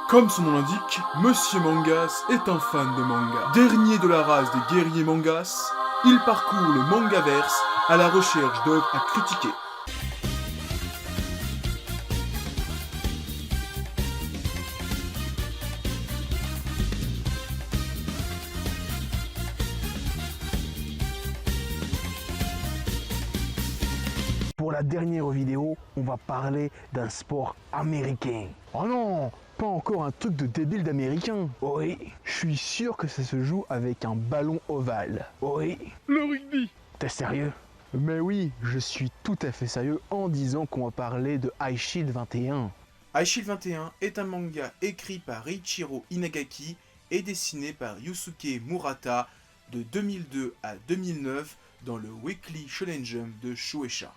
Comme son nom l'indique, Monsieur Mangas est un fan de manga. Dernier de la race des guerriers mangas, il parcourt le mangaverse à la recherche d'œuvres à critiquer. Pour la dernière vidéo, on va parler d'un sport américain. Oh non, pas encore un truc de débile d'américain. Oui, je suis sûr que ça se joue avec un ballon ovale. Oui, Le rugby. t'es sérieux? Mais oui, je suis tout à fait sérieux en disant qu'on va parler de High Shield 21. High Shield 21 est un manga écrit par Eiichiro Inagaki et dessiné par Yusuke Murata de 2002 à 2009 dans le Weekly Shonen Jump de Shueisha.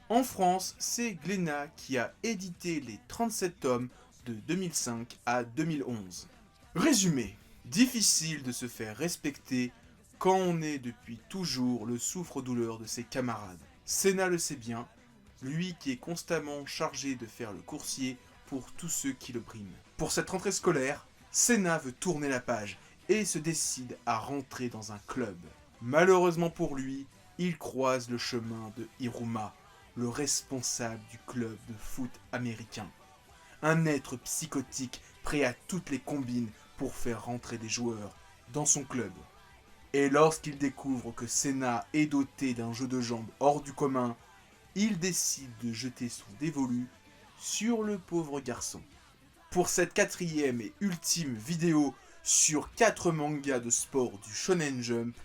En France, c'est Glénat qui a édité les 37 tomes de 2005 à 2011. Résumé, difficile de se faire respecter quand on est depuis toujours le souffre-douleur de ses camarades. Senna le sait bien, lui qui est constamment chargé de faire le coursier pour tous ceux qui le briment. Pour cette rentrée scolaire, Senna veut tourner la page et se décide à rentrer dans un club. Malheureusement pour lui, il croise le chemin de Hiruma, le responsable du club de foot américain. Un être psychotique prêt à toutes les combines pour faire rentrer des joueurs dans son club. Et lorsqu'il découvre que Senna est doté d'un jeu de jambes hors du commun, il décide de jeter son dévolu sur le pauvre garçon. Pour cette quatrième et ultime vidéo sur 4 mangas de sport du Shonen Jump,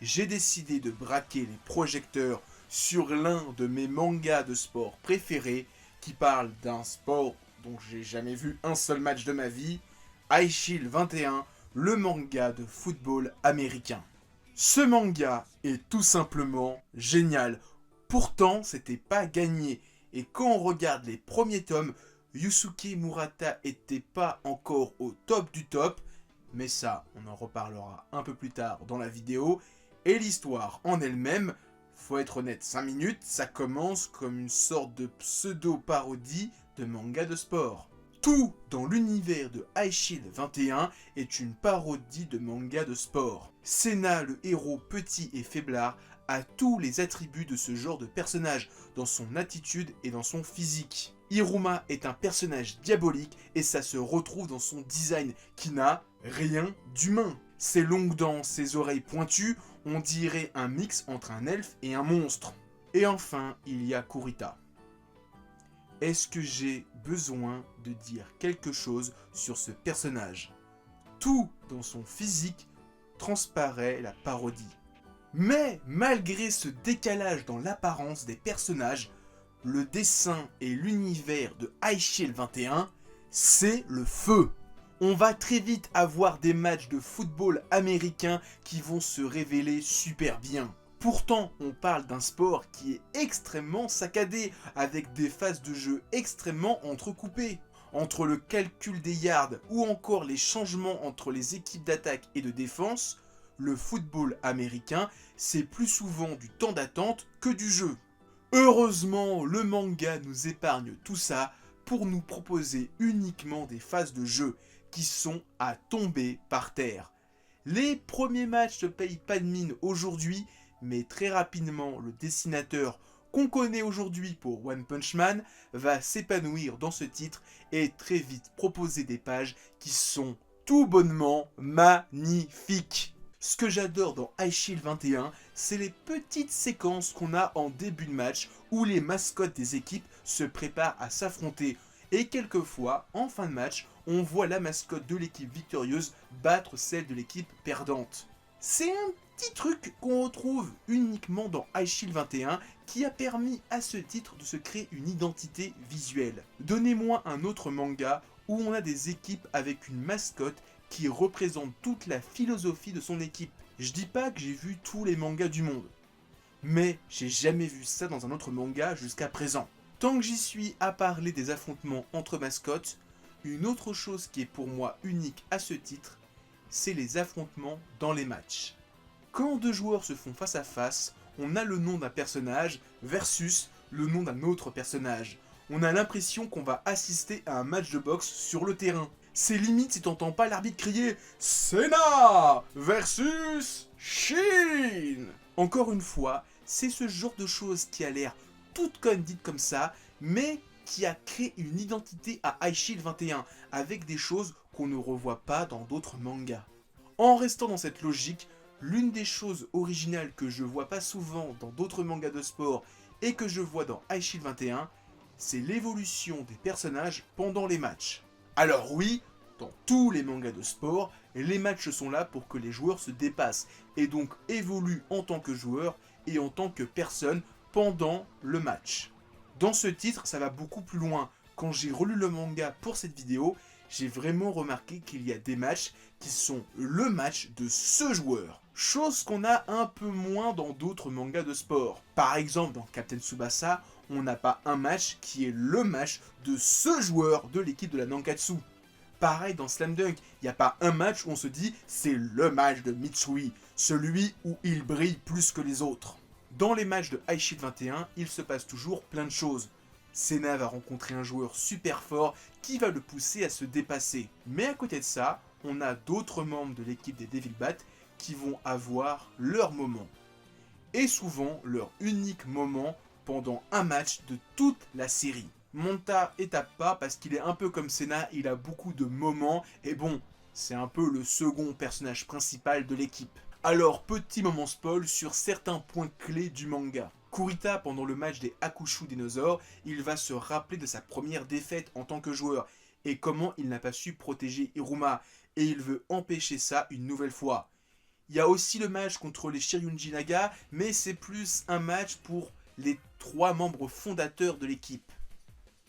j'ai décidé de braquer les projecteurs sur l'un de mes mangas de sport préférés qui parle d'un sport dont j'ai jamais vu un seul match de ma vie, High Shield 21, le manga de football américain. Ce manga est tout simplement génial. Pourtant, c'était pas gagné. Et quand on regarde les premiers tomes, Yusuke Murata était pas encore au top du top. Mais ça, on en reparlera un peu plus tard dans la vidéo. Et l'histoire en elle-même, faut être honnête, 5 minutes, ça commence comme une sorte de pseudo-parodie de manga de sport. Tout dans l'univers de High Shield 21 est une parodie de manga de sport. Senna, le héros petit et faiblard, a tous les attributs de ce genre de personnage, dans son attitude et dans son physique. Hiruma est un personnage diabolique et ça se retrouve dans son design qui n'a rien d'humain. Ses longues dents, ses oreilles pointues, on dirait un mix entre un elfe et un monstre. Et enfin, il y a Kurita. Est-ce que j'ai besoin de dire quelque chose sur ce personnage? Tout dans son physique transparaît la parodie. Mais malgré ce décalage dans l'apparence des personnages, le dessin et l'univers de High Shield 21, c'est le feu. On va très vite avoir des matchs de football américain qui vont se révéler super bien. Pourtant, on parle d'un sport qui est extrêmement saccadé, avec des phases de jeu extrêmement entrecoupées. Entre le calcul des yards ou encore les changements entre les équipes d'attaque et de défense, le football américain, c'est plus souvent du temps d'attente que du jeu. Heureusement, le manga nous épargne tout ça pour nous proposer uniquement des phases de jeu qui sont à tomber par terre. Les premiers matchs ne payent pas de mine aujourd'hui, mais très rapidement, le dessinateur qu'on connaît aujourd'hui pour One Punch Man va s'épanouir dans ce titre et très vite proposer des pages qui sont tout bonnement magnifiques. Ce que j'adore dans High Shield 21, c'est les petites séquences qu'on a en début de match où les mascottes des équipes se préparent à s'affronter. Et quelquefois, en fin de match, on voit la mascotte de l'équipe victorieuse battre celle de l'équipe perdante. C'est un petit truc qu'on retrouve uniquement dans High Shield 21 qui a permis à ce titre de se créer une identité visuelle. Donnez-moi un autre manga où on a des équipes avec une mascotte qui représente toute la philosophie de son équipe. Je dis pas que j'ai vu tous les mangas du monde, mais j'ai jamais vu ça dans un autre manga jusqu'à présent. Tant que j'y suis à parler des affrontements entre mascottes, une autre chose qui est pour moi unique à ce titre, c'est les affrontements dans les matchs. Quand deux joueurs se font face à face, on a le nom d'un personnage versus le nom d'un autre personnage. On a l'impression qu'on va assister à un match de boxe sur le terrain. C'est limite si t'entends pas l'arbitre crier Senna versus Shin. Encore une fois, c'est ce genre de choses qui a l'air toute conne dite comme ça, mais qui a créé une identité à Eyeshield 21 avec des choses qu'on ne revoit pas dans d'autres mangas. En restant dans cette logique, l'une des choses originales que je vois pas souvent dans d'autres mangas de sport et que je vois dans Eyeshield 21, c'est l'évolution des personnages pendant les matchs. Alors oui, dans tous les mangas de sport, les matchs sont là pour que les joueurs se dépassent et donc évoluent en tant que joueurs et en tant que personnes pendant le match. Dans ce titre, ça va beaucoup plus loin. Quand j'ai relu le manga pour cette vidéo, j'ai vraiment remarqué qu'il y a des matchs qui sont le match de ce joueur. Chose qu'on a un peu moins dans d'autres mangas de sport. Par exemple, dans Captain Tsubasa, on n'a pas un match qui est le match de ce joueur de l'équipe de la Nankatsu. Pareil dans Slam Dunk, il n'y a pas un match où on se dit c'est le match de Mitsui, celui où il brille plus que les autres. Dans les matchs de Eyeshield 21, il se passe toujours plein de choses. Senna va rencontrer un joueur super fort qui va le pousser à se dépasser. Mais à côté de ça, on a d'autres membres de l'équipe des Devil Bat qui vont avoir leur moment. Et souvent leur unique moment pendant un match de toute la série. Monta étape pas parce qu'il est un peu comme Senna, il a beaucoup de moments et bon, c'est un peu le second personnage principal de l'équipe. Alors, petit moment spoil sur certains points clés du manga. Kurita, pendant le match des Hakushu Dinosaures, il va se rappeler de sa première défaite en tant que joueur et comment il n'a pas su protéger Iruma et il veut empêcher ça une nouvelle fois. Il y a aussi le match contre les Shiryuji Naga, mais c'est plus un match pour les 3 membres fondateurs de l'équipe.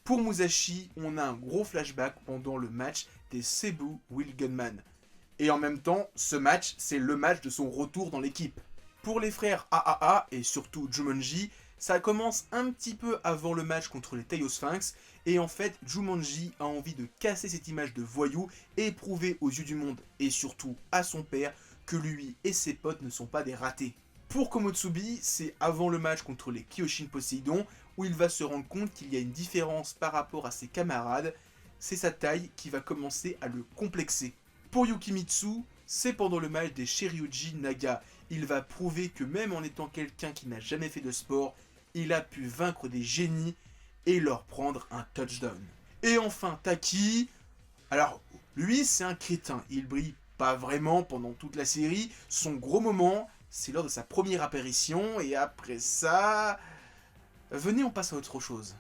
Pour Musashi, on a un gros flashback pendant le match des Cebu Will Gunman. Et en même temps, ce match, c'est le match de son retour dans l'équipe. Pour les frères AAA et surtout Jumonji, ça commence un petit peu avant le match contre les Taiyo Sphinx. Et en fait, Jumonji a envie de casser cette image de voyou et prouver aux yeux du monde, et surtout à son père, que lui et ses potes ne sont pas des ratés. Pour Komotsubi, c'est avant le match contre les Kyoshin Poseidon, où il va se rendre compte qu'il y a une différence par rapport à ses camarades. C'est sa taille qui va commencer à le complexer. Pour Yukimitsu, c'est pendant le match des Shiryuji Naga. Il va prouver que même en étant quelqu'un qui n'a jamais fait de sport, il a pu vaincre des génies et leur prendre un touchdown. Et enfin Taki, alors lui c'est un crétin, il brille pas vraiment pendant toute la série. Son gros moment, c'est lors de sa première apparition et après ça... Venez, on passe à autre chose.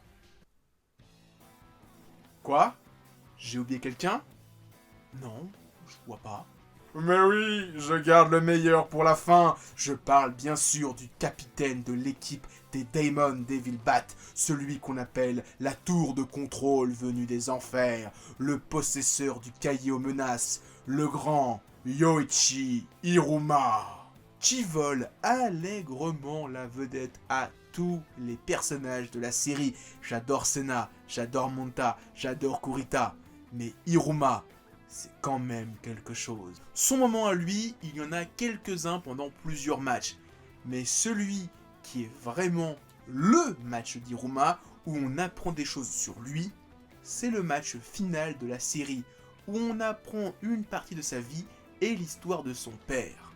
Quoi? J'ai oublié quelqu'un? Non, je vois pas. Mais oui, je garde le meilleur pour la fin. Je parle bien sûr du capitaine de l'équipe des Daemon Devil Bat, celui qu'on appelle la tour de contrôle venue des enfers, le possesseur du cahier aux menaces, le grand Yoichi Iruma, qui vole allègrement la vedette à tous les personnages de la série. J'adore Senna, j'adore Monta, j'adore Kurita, mais Iruma, c'est quand même quelque chose. Son moment à lui, il y en a quelques-uns pendant plusieurs matchs, mais celui qui est vraiment le match d'Iruma, où on apprend des choses sur lui, c'est le match final de la série, où on apprend une partie de sa vie et l'histoire de son père.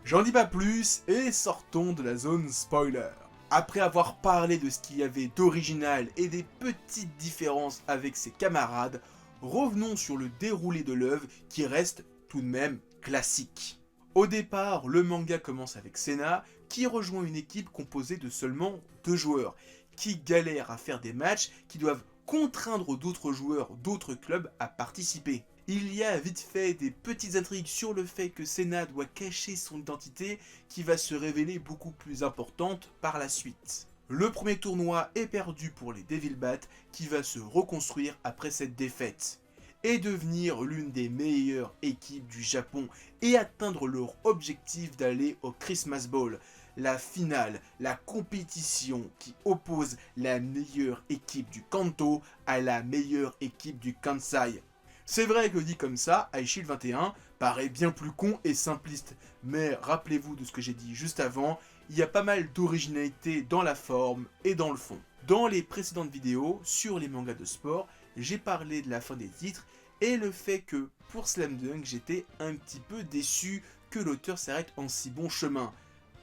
J'en dis pas plus et sortons de la zone spoiler. Après avoir parlé de ce qu'il y avait d'original et des petites différences avec ses camarades, revenons sur le déroulé de l'œuvre qui reste tout de même classique. Au départ, le manga commence avec Senna qui rejoint une équipe composée de seulement 2 joueurs, qui galèrent à faire des matchs qui doivent contraindre d'autres joueurs d'autres clubs à participer. Il y a vite fait des petites intrigues sur le fait que Senna doit cacher son identité qui va se révéler beaucoup plus importante par la suite. Le premier tournoi est perdu pour les Devil Bat qui va se reconstruire après cette défaite et devenir l'une des meilleures équipes du Japon et atteindre leur objectif d'aller au Christmas Bowl, la finale, la compétition qui oppose la meilleure équipe du Kanto à la meilleure équipe du Kansai. C'est vrai que dit comme ça, Eyeshield 21 paraît bien plus con et simpliste, mais rappelez-vous de ce que j'ai dit juste avant, il y a pas mal d'originalité dans la forme et dans le fond. Dans les précédentes vidéos sur les mangas de sport, j'ai parlé de la fin des titres et le fait que, pour Slam Dunk, j'étais un petit peu déçu que l'auteur s'arrête en si bon chemin.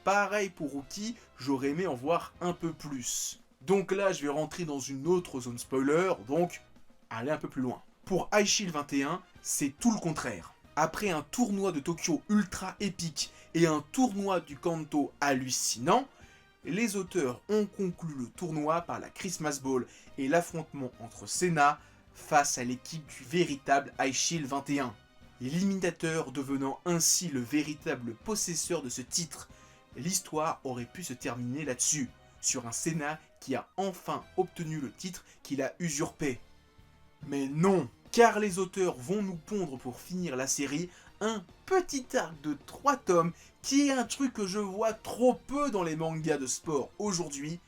Pareil pour Rookie, j'aurais aimé en voir un peu plus. Donc là, je vais rentrer dans une autre zone spoiler, donc aller un peu plus loin. Pour Ice Shield 21, c'est tout le contraire. Après un tournoi de Tokyo ultra épique et un tournoi du Kanto hallucinant, les auteurs ont conclu le tournoi par la Christmas Ball et l'affrontement entre Senna face à l'équipe du véritable Ice Shield 21. L'imitateur devenant ainsi le véritable possesseur de ce titre. L'histoire aurait pu se terminer là-dessus, sur un Senna qui a enfin obtenu le titre qu'il a usurpé. Mais non, car les auteurs vont nous pondre pour finir la série un petit arc de 3 tomes qui est un truc que je vois trop peu dans les mangas de sport aujourd'hui,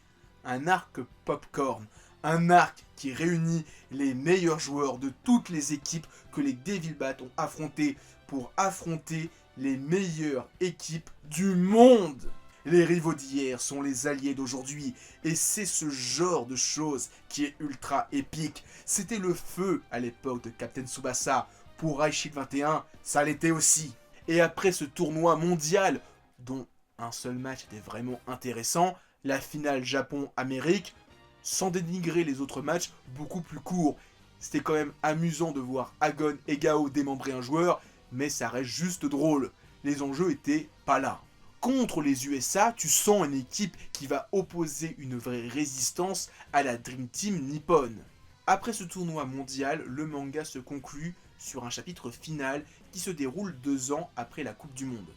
un arc popcorn, un arc qui réunit les meilleurs joueurs de toutes les équipes que les Devilbats ont affronté pour affronter les meilleures équipes du monde. Les rivaux d'hier sont les alliés d'aujourd'hui, et c'est ce genre de choses qui est ultra épique. C'était le feu à l'époque de Captain Tsubasa. Pour Ice Shield 21, ça l'était aussi. Et après ce tournoi mondial, dont un seul match était vraiment intéressant, la finale Japon-Amérique, sans dénigrer les autres matchs beaucoup plus courts. C'était quand même amusant de voir Agon et Gao démembrer un joueur, mais ça reste juste drôle. Les enjeux étaient pas là. Contre les USA, tu sens une équipe qui va opposer une vraie résistance à la Dream Team nippone. Après ce tournoi mondial, le manga se conclut sur un chapitre final qui se déroule 2 ans après la Coupe du Monde.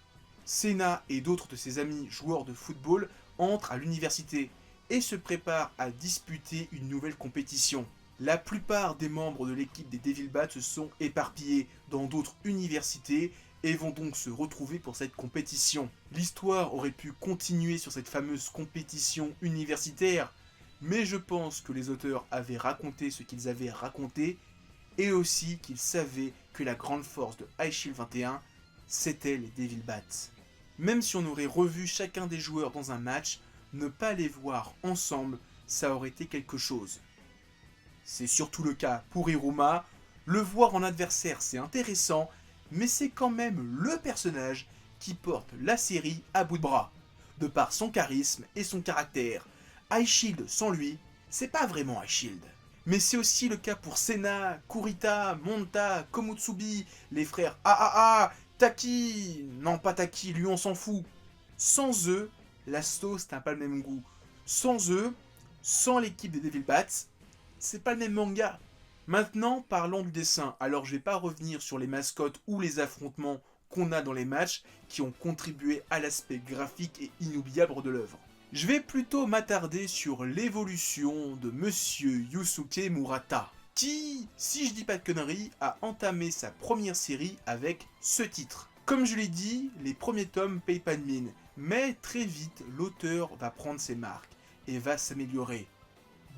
Senna et d'autres de ses amis joueurs de football entrent à l'université et se préparent à disputer une nouvelle compétition. La plupart des membres de l'équipe des Devilbats se sont éparpillés dans d'autres universités et vont donc se retrouver pour cette compétition. L'histoire aurait pu continuer sur cette fameuse compétition universitaire, mais je pense que les auteurs avaient raconté ce qu'ils avaient raconté, et aussi qu'ils savaient que la grande force de Ice Shield 21, c'était les Devilbats. Même si on aurait revu chacun des joueurs dans un match, ne pas les voir ensemble, ça aurait été quelque chose. C'est surtout le cas pour Iruma, le voir en adversaire c'est intéressant, mais c'est quand même le personnage qui porte la série à bout de bras, de par son charisme et son caractère. Ice Shield sans lui, c'est pas vraiment Ice Shield. Mais c'est aussi le cas pour Senna, Kurita, Monta, Komutsubi, les frères AAA, Taki, non pas Taki, lui on s'en fout. Sans eux, la sauce n'a pas le même goût. Sans eux, sans l'équipe des Devilbats, c'est pas le même manga. Maintenant, parlons du dessin. Alors je vais pas revenir sur les mascottes ou les affrontements qu'on a dans les matchs qui ont contribué à l'aspect graphique et inoubliable de l'œuvre. Je vais plutôt m'attarder sur l'évolution de Monsieur Yusuke Murata, qui, si je dis pas de conneries, a entamé sa première série avec ce titre. Comme je l'ai dit, les premiers tomes payent pas de mine, mais très vite l'auteur va prendre ses marques et va s'améliorer.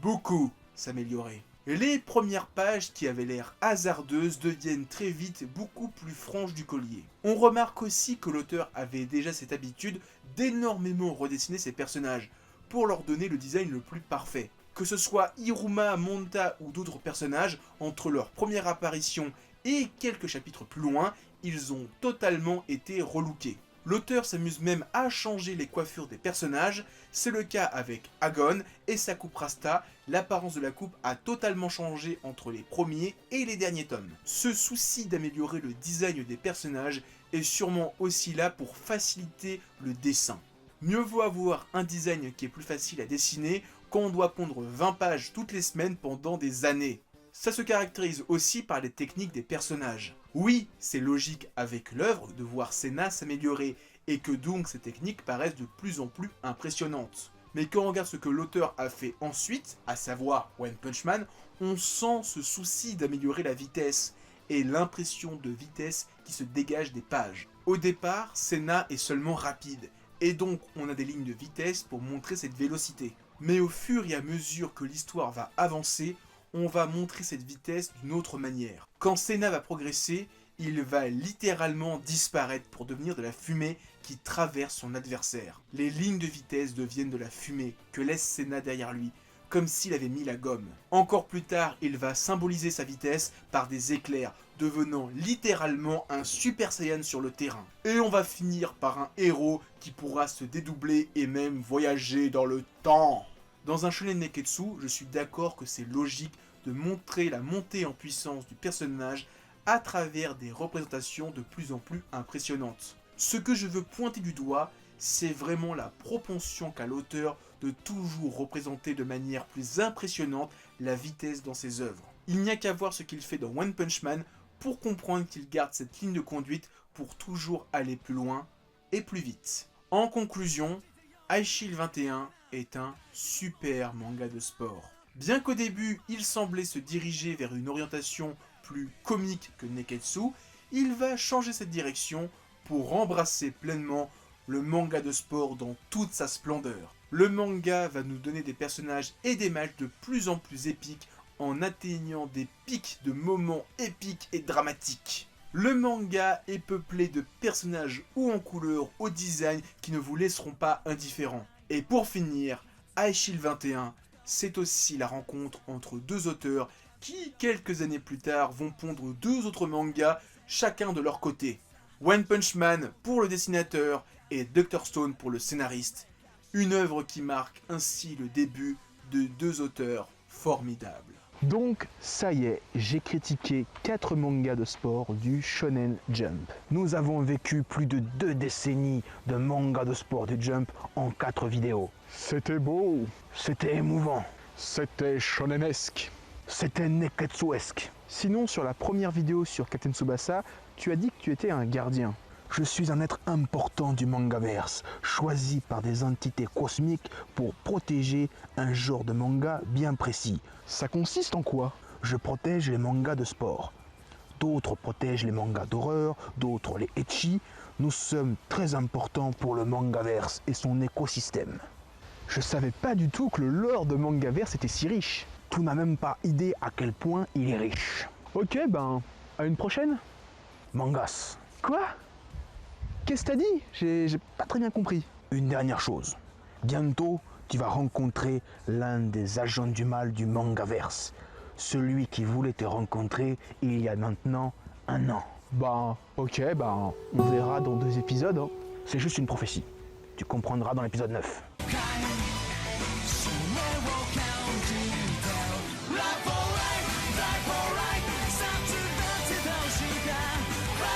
Beaucoup s'améliorer. Les premières pages qui avaient l'air hasardeuses deviennent très vite beaucoup plus franches du collier. On remarque aussi que l'auteur avait déjà cette habitude d'énormément redessiner ses personnages pour leur donner le design le plus parfait. Que ce soit Iruma, Monta ou d'autres personnages, entre leur première apparition et quelques chapitres plus loin, ils ont totalement été relookés. L'auteur s'amuse même à changer les coiffures des personnages, c'est le cas avec Agon et sa coupe rasta, l'apparence de la coupe a totalement changé entre les premiers et les derniers tomes. Ce souci d'améliorer le design des personnages est sûrement aussi là pour faciliter le dessin. Mieux vaut avoir un design qui est plus facile à dessiner quand on doit pondre 20 pages toutes les semaines pendant des années. Ça se caractérise aussi par les techniques des personnages. Oui, c'est logique avec l'œuvre de voir Senna s'améliorer et que donc ces techniques paraissent de plus en plus impressionnantes. Mais quand on regarde ce que l'auteur a fait ensuite, à savoir One Punch Man, on sent ce souci d'améliorer la vitesse et l'impression de vitesse qui se dégage des pages. Au départ, Senna est seulement rapide, et donc on a des lignes de vitesse pour montrer cette vélocité. Mais au fur et à mesure que l'histoire va avancer, on va montrer cette vitesse d'une autre manière. Quand Senna va progresser, il va littéralement disparaître pour devenir de la fumée qui traverse son adversaire. Les lignes de vitesse deviennent de la fumée que laisse Senna derrière lui, comme s'il avait mis la gomme. Encore plus tard, il va symboliser sa vitesse par des éclairs, devenant littéralement un Super Saiyan sur le terrain. Et on va finir par un héros qui pourra se dédoubler et même voyager dans le temps. Dans un shonen neketsu, je suis d'accord que c'est logique de montrer la montée en puissance du personnage à travers des représentations de plus en plus impressionnantes. Ce que je veux pointer du doigt, c'est vraiment la propension qu'a l'auteur de toujours représenter de manière plus impressionnante la vitesse dans ses œuvres. Il n'y a qu'à voir ce qu'il fait dans One Punch Man pour comprendre qu'il garde cette ligne de conduite pour toujours aller plus loin et plus vite. En conclusion, Eyeshield 21 est un super manga de sport. Bien qu'au début, il semblait se diriger vers une orientation plus comique que Neketsu, il va changer cette direction pour embrasser pleinement le manga de sport dans toute sa splendeur. Le manga va nous donner des personnages et des matchs de plus en plus épiques en atteignant des pics de moments épiques et dramatiques. Le manga est peuplé de personnages hauts en couleur, au design qui ne vous laisseront pas indifférents. Et pour finir, Eyeshield 21, c'est aussi la rencontre entre deux auteurs qui, quelques années plus tard, vont pondre deux autres mangas, chacun de leur côté. One Punch Man pour le dessinateur et Dr. Stone pour le scénariste. Une œuvre qui marque ainsi le début de deux auteurs formidables. Donc, ça y est, j'ai critiqué 4 mangas de sport du Shonen Jump. Nous avons vécu plus de 2 décennies de mangas de sport du Jump en 4 vidéos. C'était beau, c'était émouvant, c'était shonenesque, c'était neketsuesque. Sinon, sur la première vidéo sur Captain Tsubasa, tu as dit que tu étais un gardien. Je suis un être important du mangaverse, choisi par des entités cosmiques pour protéger un genre de manga bien précis. Ça consiste en quoi? Je protège les mangas de sport. D'autres protègent les mangas d'horreur, d'autres les ecchi. Nous sommes très importants pour le mangaverse et son écosystème. Je savais pas du tout que le lore de mangaverse était si riche. Tu n'as même pas idée à quel point il est riche. Ok, ben, à une prochaine. Mangas. Quoi? Qu'est-ce que t'as dit? J'ai pas très bien compris. Une dernière chose. Bientôt, tu vas rencontrer l'un des agents du mal du mangaverse. Celui qui voulait te rencontrer il y a maintenant 1 an. Ben, ok, ben, on verra dans 2 épisodes. Hein. C'est juste une prophétie. Tu comprendras dans l'épisode 9.